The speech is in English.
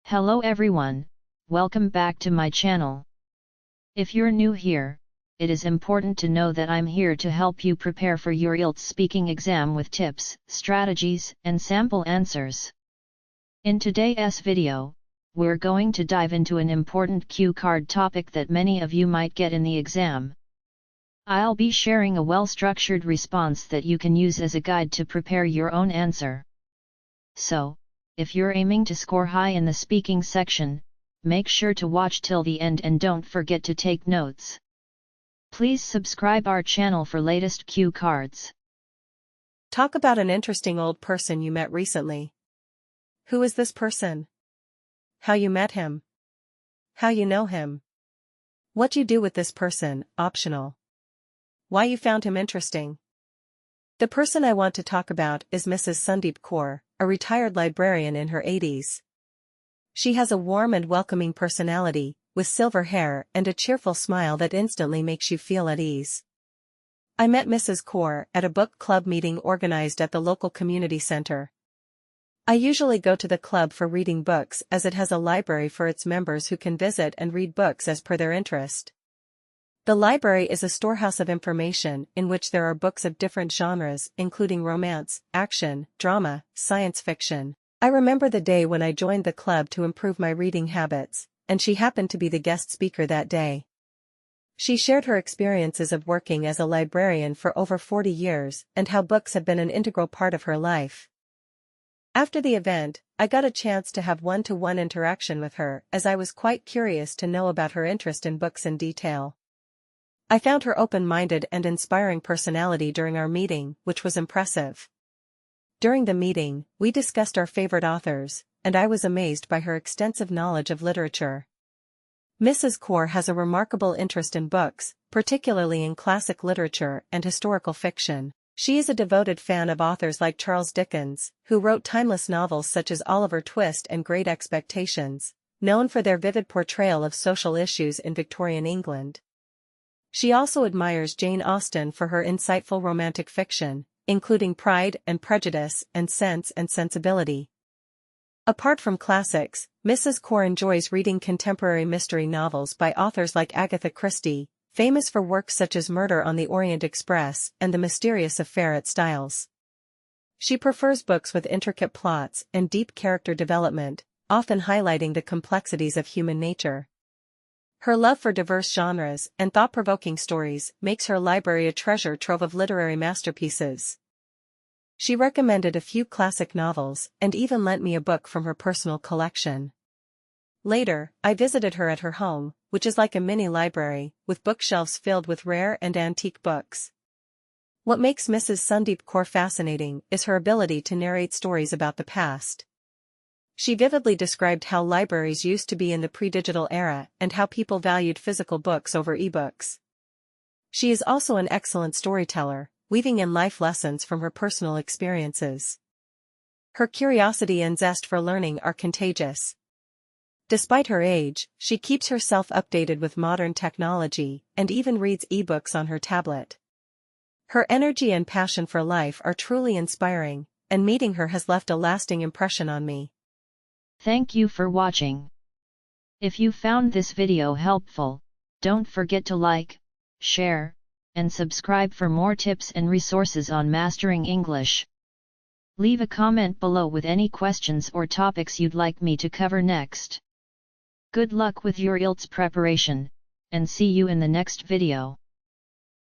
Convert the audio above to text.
Hello everyone, welcome back to my channel. If you're new here, it is important to know that I'm here to help you prepare for your IELTS speaking exam with tips, strategies, and sample answers. In today's video, we're going to dive into an important cue card topic that many of you might get in the exam. I'll be sharing a well-structured response that you can use as a guide to prepare your own answer. So, if you're aiming to score high in the speaking section, make sure to watch till the end and don't forget to take notes. Please subscribe our channel for latest cue cards. Talk about an interesting old person you met recently. Who is this person? How you met him? How you know him? What you do with this person, optional. Why you found him interesting. The person I want to talk about is Mrs. Sundeep Kaur, a retired librarian in her 80s. She has a warm and welcoming personality, with silver hair and a cheerful smile that instantly makes you feel at ease. I met Mrs. Kaur at a book club meeting organized at the local community center. I usually go to the club for reading books as it has a library for its members who can visit and read books as per their interest. The library is a storehouse of information in which there are books of different genres including romance, action, drama, science fiction. I remember the day when I joined the club to improve my reading habits, and she happened to be the guest speaker that day. She shared her experiences of working as a librarian for over 40 years and how books have been an integral part of her life. After the event, I got a chance to have one-to-one interaction with her as I was quite curious to know about her interest in books in detail. I found her open-minded and inspiring personality during our meeting, which was impressive. During the meeting, we discussed our favorite authors, and I was amazed by her extensive knowledge of literature. Mrs. Kaur has a remarkable interest in books, particularly in classic literature and historical fiction. She is a devoted fan of authors like Charles Dickens, who wrote timeless novels such as Oliver Twist and Great Expectations, known for their vivid portrayal of social issues in Victorian England. She also admires Jane Austen for her insightful romantic fiction, including Pride and Prejudice and Sense and Sensibility. Apart from classics, Mrs. Kaur enjoys reading contemporary mystery novels by authors like Agatha Christie, famous for works such as Murder on the Orient Express and The Mysterious Affair at Styles. She prefers books with intricate plots and deep character development, often highlighting the complexities of human nature. Her love for diverse genres and thought-provoking stories makes her library a treasure trove of literary masterpieces. She recommended a few classic novels and even lent me a book from her personal collection. Later, I visited her at her home, which is like a mini library, with bookshelves filled with rare and antique books. What makes Mrs. Sundeep Kaur fascinating is her ability to narrate stories about the past. She vividly described how libraries used to be in the pre-digital era and how people valued physical books over e-books. She is also an excellent storyteller, weaving in life lessons from her personal experiences. Her curiosity and zest for learning are contagious. Despite her age, she keeps herself updated with modern technology and even reads e-books on her tablet. Her energy and passion for life are truly inspiring, and meeting her has left a lasting impression on me. Thank you for watching. If you found this video helpful, don't forget to like, share, and subscribe for more tips and resources on mastering English. Leave a comment below with any questions or topics you'd like me to cover next. Good luck with your IELTS preparation, and see you in the next video.